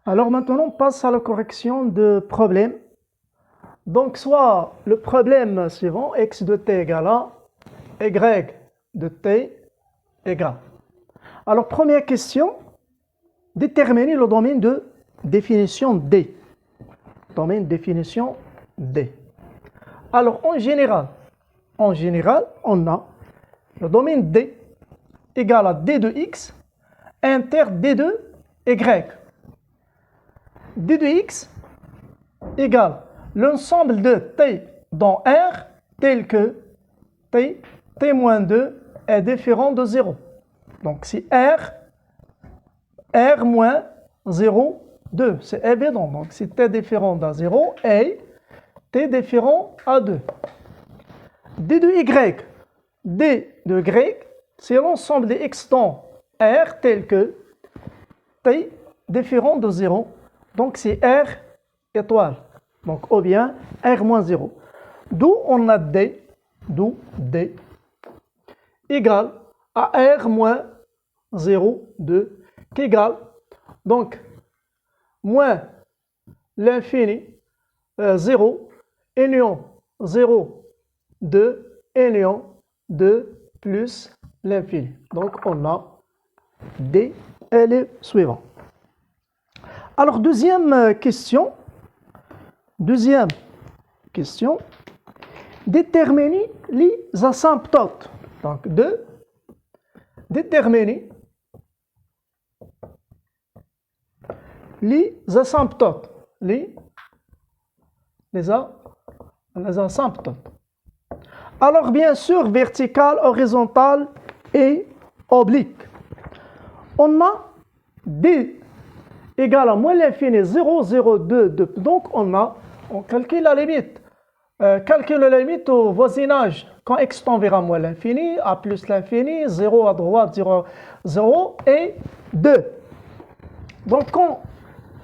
Alors maintenant, on passe à la correction de problème. Donc, soit le problème suivant, x de t égale à y de t égale. Alors, première question, déterminer le domaine de définition D. Domaine de définition D. Alors, en général, on a le domaine D égale à D de x inter D de y. D de x égale l'ensemble de t dans R tel que t-2 est différent de 0. Donc si R moins 0, 2, c'est évident. Donc si t différent de 0 et t différent à 2. D de y, D de y, c'est l'ensemble des x dans R tel que t différent de 0. Donc c'est R étoile. Donc ou bien R moins 0. D'où on a D égale à R moins 0, 2, qui égale donc moins l'infini 0, union 0, 2, union 2 plus l'infini. Donc on a D et le suivant. Alors deuxième question, déterminer les asymptotes. Donc déterminer les asymptotes. Les asymptotes. Alors bien sûr, vertical, horizontal et oblique. On a D égale à moins l'infini 0, 0, 2, 2. Donc on calcule la limite. Calcule la limite au voisinage. Quand x tend vers moins l'infini, a plus l'infini, 0 à droite, 0, 0 et 2. Donc quand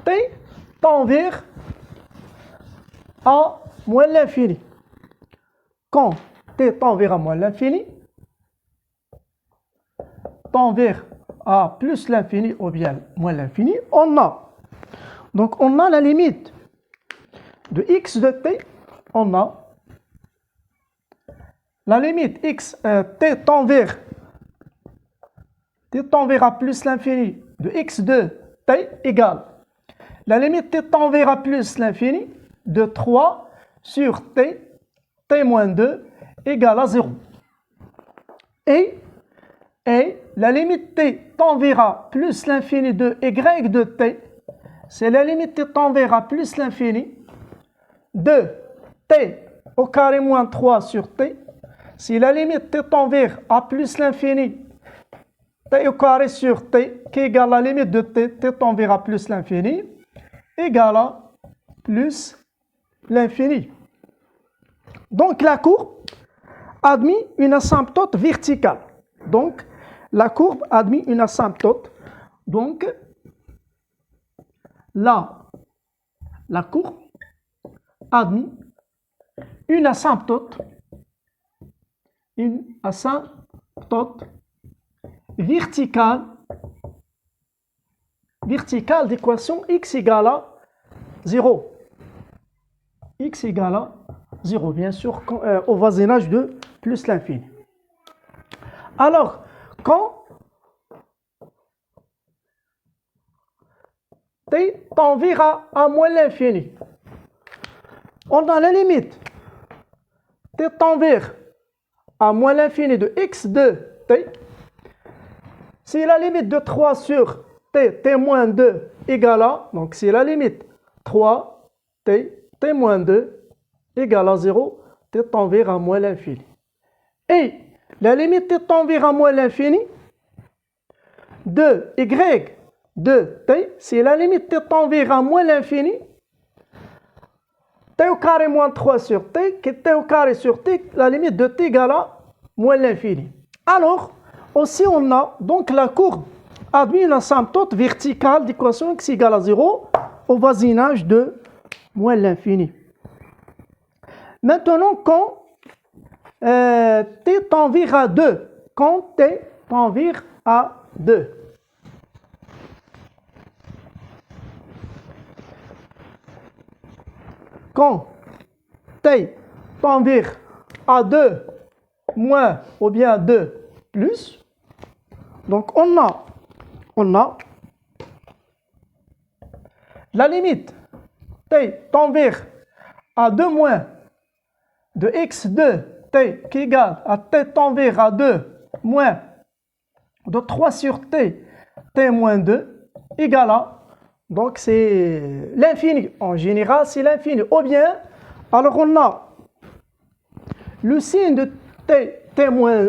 t tend vers à moins l'infini, quand t tend vers moins l'infini, tend vers à plus l'infini ou bien moins l'infini, on a la limite de x de t, on a la limite x t tend vers à plus l'infini de x de t égale la limite t tend vers à plus l'infini de 3 sur t moins 2 égale à 0. Et la limite t tend vers à plus l'infini de y de t, c'est la limite t tend vers à plus l'infini de t au carré moins 3 sur t. Si la limite t tend vers à plus l'infini t au carré sur t, qui égale la limite de t tend vers à plus l'infini, égale à plus l'infini. Donc la courbe admet une asymptote verticale. Donc la courbe admet une asymptote. Donc la courbe admet une asymptote verticale d'équation x égale à 0. X égale à 0, bien sûr, au voisinage de plus l'infini. Alors, quand t tend vers à moins l'infini, on a la limite t tend vers à moins l'infini de x de t. Si la limite de 3 sur t moins 2 égale à, donc si la limite 3 t moins 2 égale à 0, t tend vers à moins l'infini. Et la limite t tend vers à moins l'infini de y de t, si la limite t tend vers à moins l'infini, t au carré moins 3 sur t, qui est t au carré sur t, la limite de t égale à moins l'infini. Alors, aussi on a donc la courbe admet une asymptote verticale d'équation x égale à 0 au voisinage de moins l'infini. Maintenant, quand t tend vers à 2, quand t tend vers à 2, quand t tend vers à 2 moins ou bien 2 plus, donc on a la limite t tend vers à 2 moins de x2 t qui est égal à t tend vers à 2 moins de 3 sur t moins 2 égale à, donc c'est l'infini. En général, c'est l'infini. Ou bien, alors on a le signe de t moins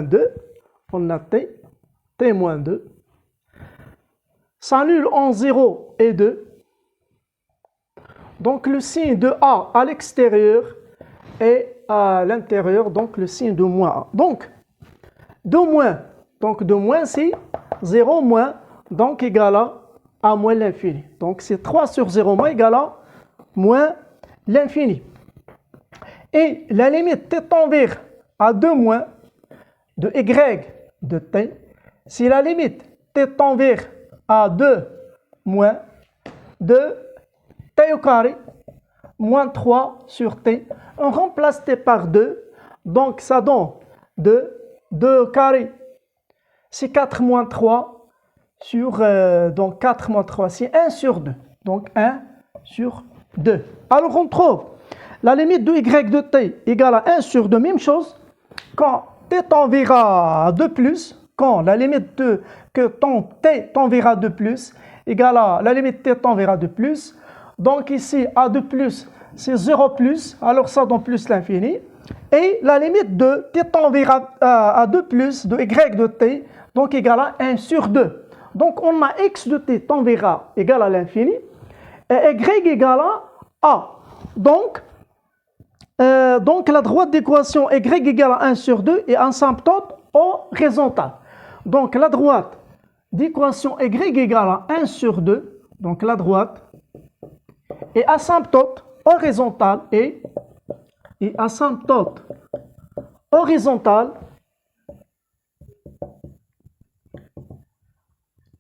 2, on a t moins 2, s'annule en 0 et 2. Donc le signe de a à l'extérieur et à l'intérieur, donc le signe de moins a. Donc 2 moins c'est 0 moins, donc égal à moins l'infini. Donc c'est 3 sur 0 moins égal à moins l'infini. Et la limite t tend vers à 2 moins de y de t, si la limite t tend vers à 2 moins de t au carré moins 3 sur t, on remplace t par 2, donc ça donne 2 carré, c'est 4 moins 3 sur, donc 4 moins 3, c'est 1 sur 2, donc 1 sur 2. Alors on trouve la limite de y de t égale à 1 sur 2, même chose, quand t tend vers à 2 plus, quand la limite de que t tend vers à 2 plus égale à la limite t tend vers à 2 plus, donc ici à 2 plus c'est 0 plus, alors ça donne plus l'infini, et la limite de t tend vers à 2 plus de y de t, donc égale à 1 sur 2. Donc on a x de t tend vers a égale à l'infini, et y égale à a. Donc la droite d'équation y égale à 1 sur 2 est asymptote horizontale. Donc la droite d'équation y égale à 1 sur 2, donc la droite est asymptote horizontale et asymptote horizontale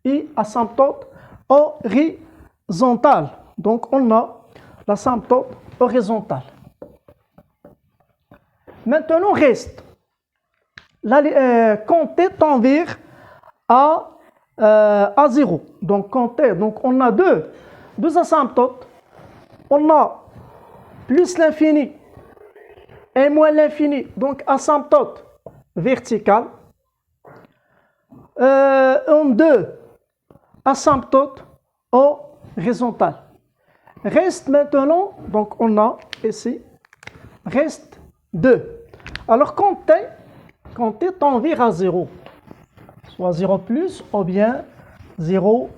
et asymptote horizontale. Donc on a l'asymptote horizontale. Maintenant reste quand t tend vers à 0. Donc quand t, donc on a deux asymptotes. On a plus l'infini et moins l'infini, donc asymptote verticale. En 2 asymptote horizontale. Reste maintenant, donc on a ici, reste 2. Alors quand t tend vers à 0, soit 0 plus ou bien 0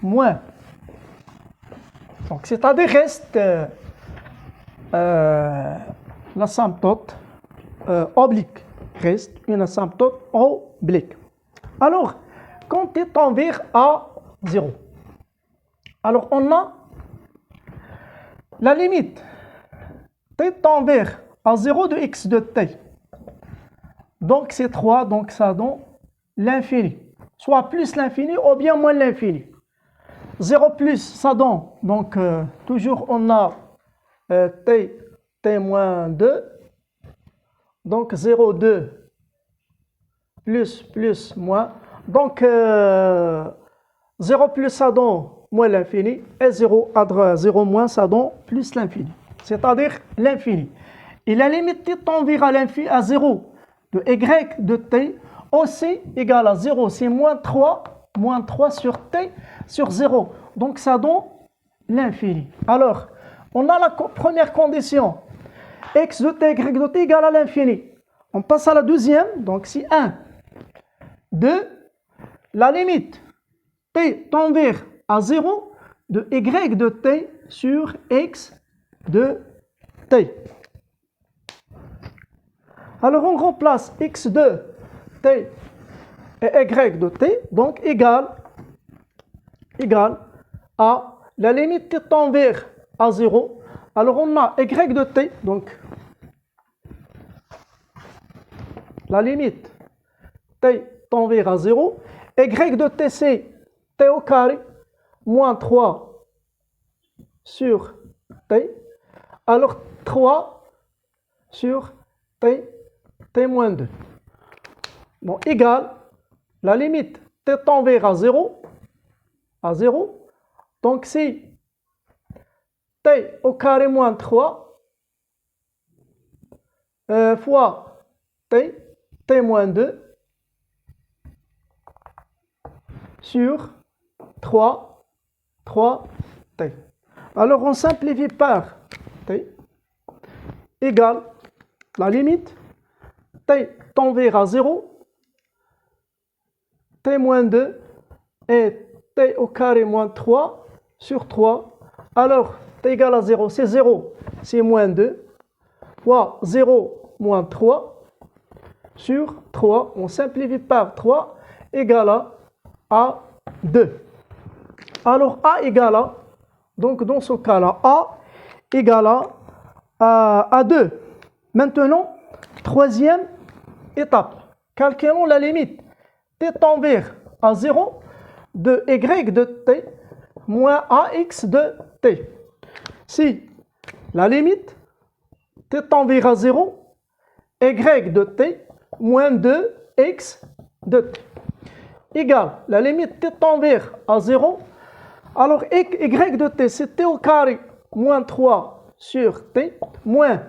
moins. Donc c'est-à-dire reste l'asymptote oblique, reste une asymptote oblique. Alors, quand t tend vers à 0, alors on a la limite t tend vers à 0 de x de t. Donc c'est 3, donc ça donne l'infini. Soit plus l'infini ou bien moins l'infini. 0 plus, ça donne, donc toujours on a t moins 2. Donc 0, 2, plus, moins. Donc 0 plus, ça donne moins l'infini. Et 0 moins, ça donne plus l'infini. C'est-à-dire l'infini. Et la limite t tend vers à 0 de y de t aussi égale à 0. C'est moins 3 sur t sur 0. Donc ça donne l'infini. Alors, on a la première condition. X de t, y de t égale à l'infini. On passe à la deuxième. Donc c'est 1. 2. La limite t tend vers à 0 de y de t sur x de t. Alors on remplace x de t et y de t, donc égale à la limite t tend vers à 0. Alors on a y de t, donc la limite t tend vers à 0. Y de t c'est t au carré moins 3 sur t, alors 3 sur t, t moins 2. Bon, égale la limite t tend vers à 0, donc si t au carré moins 3 fois t, t moins 2 sur 3, t. Alors on simplifie par t égale la limite t tend vers à 0, t moins 2 et t au carré moins 3 sur 3. Alors t égale à 0, c'est 0, c'est moins 2, fois 0 moins 3 sur 3. On simplifie par 3 égale à 2. Alors a égale à, donc dans ce cas-là, a égale à 2. Maintenant, troisième étape. Calculons la limite t tend vers à 0 de y de t moins ax de t. Si la limite t tend vers à 0, y de t moins 2x de t égale la limite t tend vers à 0, alors y de t c'est t au carré moins 3 sur t moins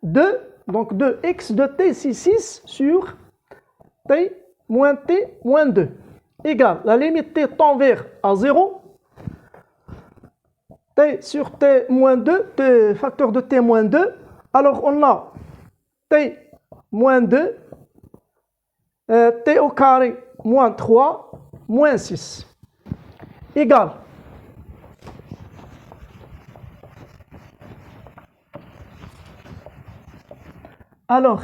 2, donc 2x de t c'est 6 sur t moins 2 égale la limite t tend vers à 0, t sur t moins 2, t, facteur de t moins 2, alors on a t moins 2, t au carré moins 3, moins 6, égale alors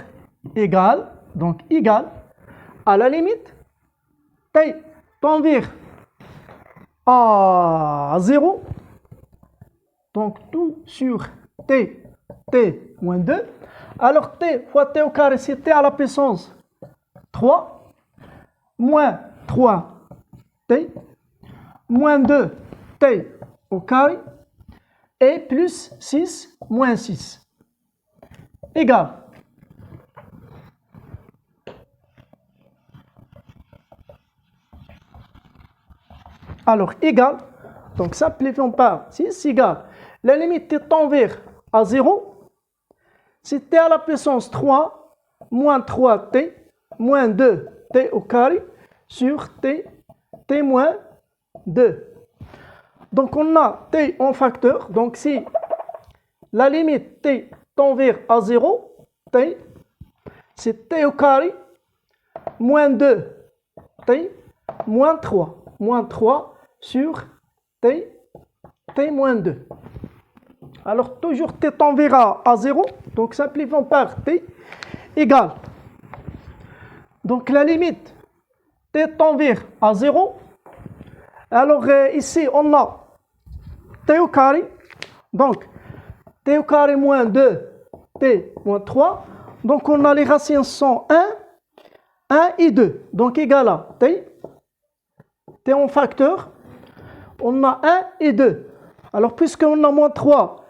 égale, donc égale à la limite t tend vers à 0, donc tout sur t moins 2, alors t fois t au carré c'est t à la puissance 3, moins 3t, moins 2t au carré, et plus 6, moins 6, égale alors égale, donc simplifions par 6 égale la limite t tend vers à 0, c'est t à la puissance 3 moins 3t moins 2t au carré sur t moins 2. Donc on a t en facteur, donc si la limite t tend vers à 0, t, c'est t au carré moins 2t moins 3 sur t moins 2. Alors toujours t tend vers à 0, donc simplifions par t égale. Donc la limite t tend vers à 0. Alors ici on a t au carré, donc t au carré moins 2, t moins 3. Donc on a les racines sont 1 et 2, donc égal à t en facteur, on a 1 et 2. Alors puisqu'on a moins 3,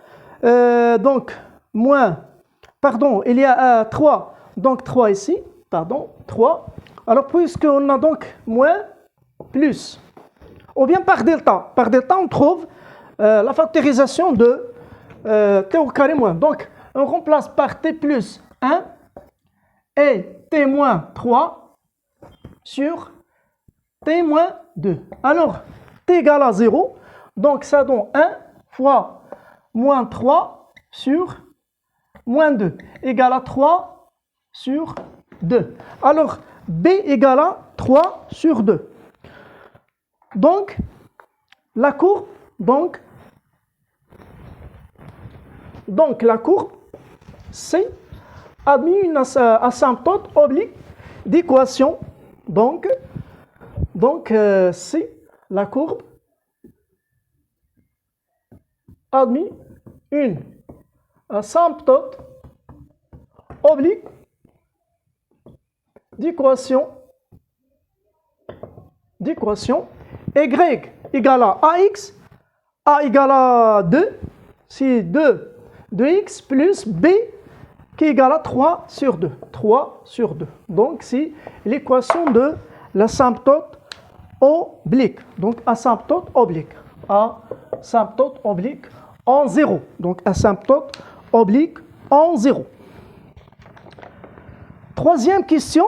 donc moins, pardon, il y a 3, donc 3 ici, pardon, 3. Alors puisqu'on a donc moins, plus, ou bien par delta on trouve la factorisation de t au carré moins. Donc on remplace par t plus 1 et t moins 3 sur t moins 2. Alors t égale à 0, donc ça donne 1 fois moins 3 sur moins 2 égale à 3 sur 2. Alors b égale à 3 sur 2. Donc la courbe, la courbe C admet une asymptote oblique d'équation. Donc C, la courbe admet une asymptote oblique d'équation y égale à ax A égale à 2, c'est 2 de x plus b qui est égal à 3 sur 2. 3 sur 2. Donc, c'est l'équation de l'asymptote oblique. Donc, asymptote oblique. Asymptote oblique en 0. Donc, asymptote oblique en 0. Troisième question.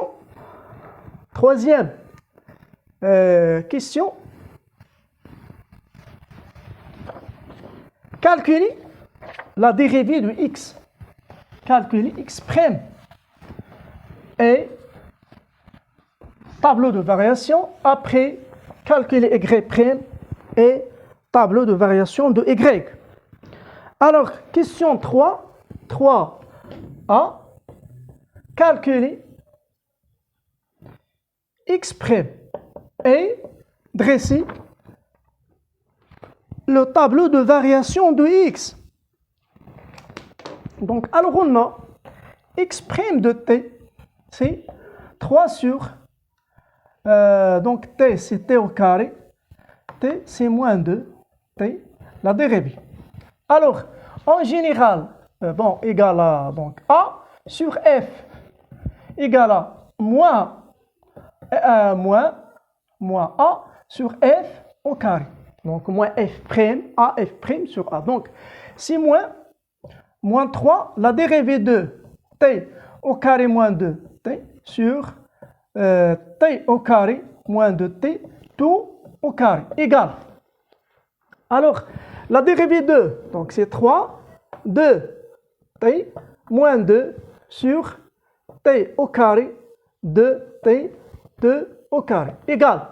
Troisième question. Calculer la dérivée de x. Calculer x prime. Et tableau de variation. Après, calculer y prime et tableau de variation de y. Alors, question 3. 3a. Calculer x prime et dresser le tableau de variation de x. Donc, alors on a x prime de t, c'est 3 sur, donc t c'est t au carré, t c'est moins 2, t, la dérivée. Alors, en général, bon, égal à donc, a sur f égale à moins a sur f au carré. Donc, moins f prime, a f prime sur a. Donc, si moins 3, la dérivée de t au carré moins 2, t sur t au carré moins 2t, tout au carré, égal. Alors, la dérivée de, donc c'est 3, 2t moins 2 sur t au carré de t 2 au carré, égal.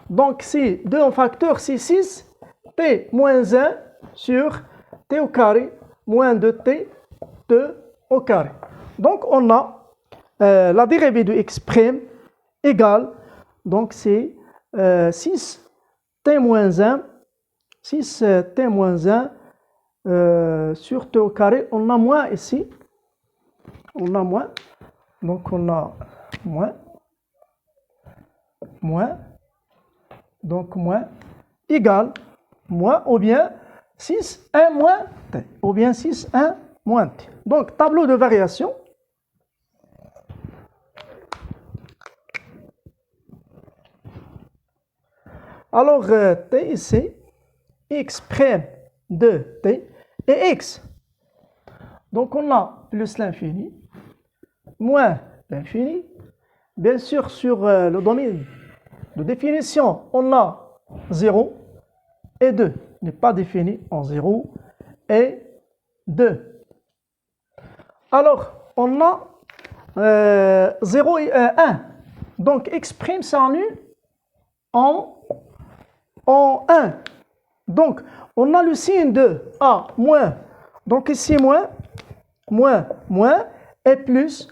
Donc, si 2 en facteur, c'est 6, t moins 1 sur t au carré moins 2t 2 au carré. Donc, on a la dérivée de x prime égale, donc c'est 6t moins 1, 6t moins 1 sur t au carré. On a moins ici, on a moins, donc on a moins, donc moins, égale, moins, ou bien 6, 1 moins t, ou bien 6, 1 moins t. Donc, tableau de variation. Alors, t ici, x prime de t et x. Donc, on a plus l'infini, moins l'infini. Bien sûr, sur le domaine de définition, on a 0 et 2. N'est pas défini en 0 et 2. Alors, on a 0 et 1. Donc, x prime s'annule en 1. Donc, on a le signe de a moins. Donc, ici, moins, et plus.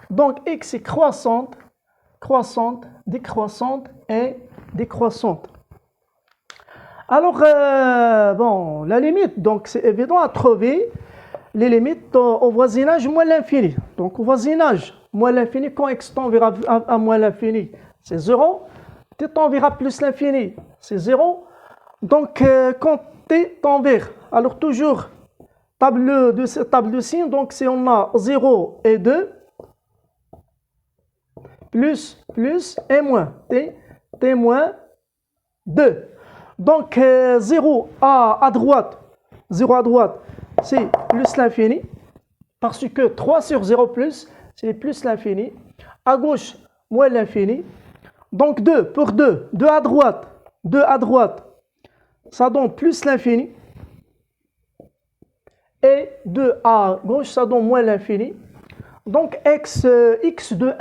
Donc, x est croissante, décroissante et décroissante. Alors, bon, la limite, donc c'est évident à trouver les limites au voisinage moins l'infini. Donc, au voisinage moins l'infini, quand x tend vers à moins l'infini, c'est 0. T tend vers plus l'infini, c'est 0. Donc, quand t tend vers, alors toujours, table de signe, donc si on a 0 et 2, plus et moins, t moins 2. Donc, 0 à droite, c'est plus l'infini, parce que 3 sur 0 plus, c'est plus l'infini. À gauche, moins l'infini. Donc, 2 pour 2 à droite, ça donne plus l'infini. Et 2 à gauche, ça donne moins l'infini. Donc, x de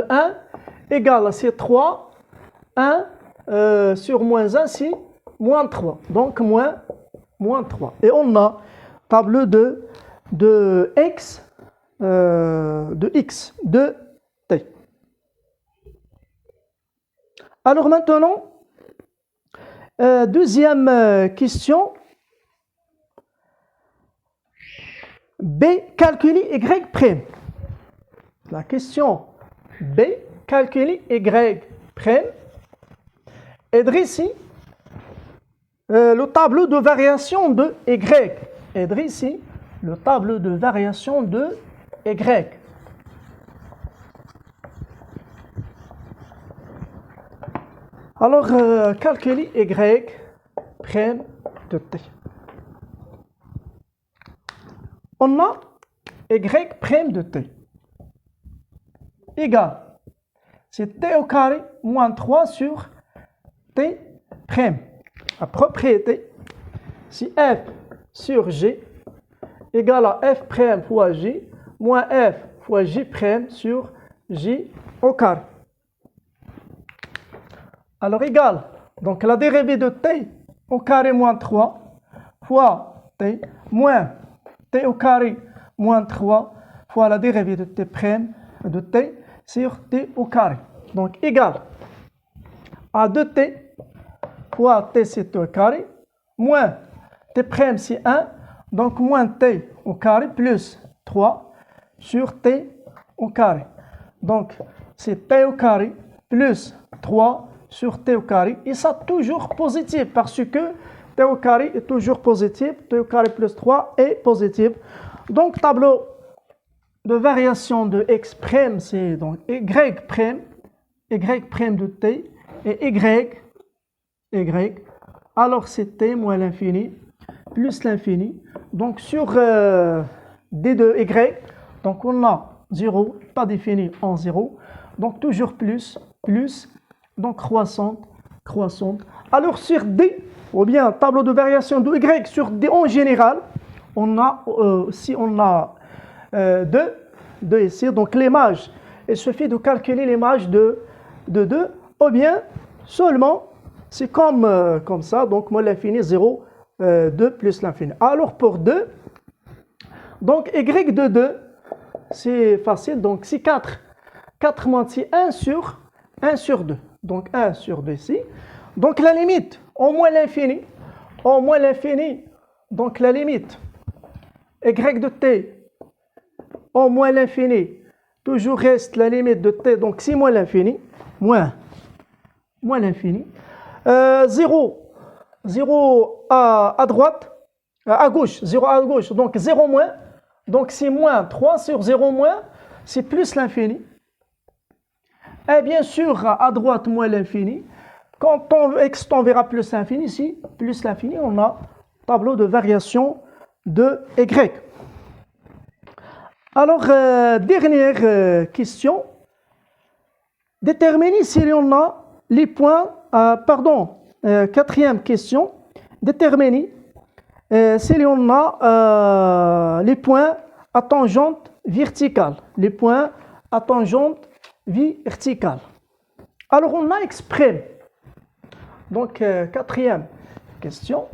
1 égale, c'est 3, 1, sur moins 1, c'est moins 3. Donc, moins 3. Et on a tableau de x, de t. Alors maintenant, deuxième question. B, calculer y prime. La question B, calculer y prime. Et dresser le tableau de variation de Y. Et ici, le tableau de variation de Y. Alors, calculer Y prime de T. On a Y prime de T égale, c'est T au carré moins 3 sur T prime. La propriété, si F sur G égale à F prime fois J moins F fois J prime sur J au carré. Alors égale, donc la dérivée de T au carré moins 3 fois T moins T au carré moins 3 fois la dérivée de T prime de T sur T au carré. Donc égale à 2T fois T c'est T au carré moins T prime c'est 1, donc moins T au carré plus 3 sur T au carré. Donc c'est T au carré plus 3 sur T au carré, et ça toujours positif parce que T au carré est toujours positif, T au carré plus 3 est positif. Donc tableau de variation de X prime, c'est donc Y prime de T et Y, alors c'est T moins l'infini plus l'infini. Donc sur D de Y, donc on a 0, pas défini en 0, donc toujours plus, donc croissante. Alors sur D, ou bien tableau de variation de Y sur D en général, on a, si on a 2 ici, donc l'image, il suffit de calculer l'image de 2, ou bien seulement, c'est comme ça, donc moi l'infini 0, 2 plus l'infini. Alors pour 2, donc Y de 2, c'est facile, donc c'est 4 moins c'est 1 sur 2, donc 1 sur 2 ici. Donc la limite, au moins l'infini, donc la limite Y de T au moins l'infini, toujours reste la limite de T, donc c'est moins l'infini, moins l'infini. 0 à droite, à gauche, 0 à gauche, donc 0 moins, donc c'est moins 3 sur 0 moins, c'est plus l'infini. Et bien sûr, à droite, moins l'infini. Quand on verra plus l'infini, ici, plus l'infini, on a tableau de variation de Y. Alors, dernière question. Déterminer si on a les points, quatrième question. Déterminer si on a les points à tangente verticale. Les points à tangente verticale. Alors, on a exprime. Donc, quatrième question.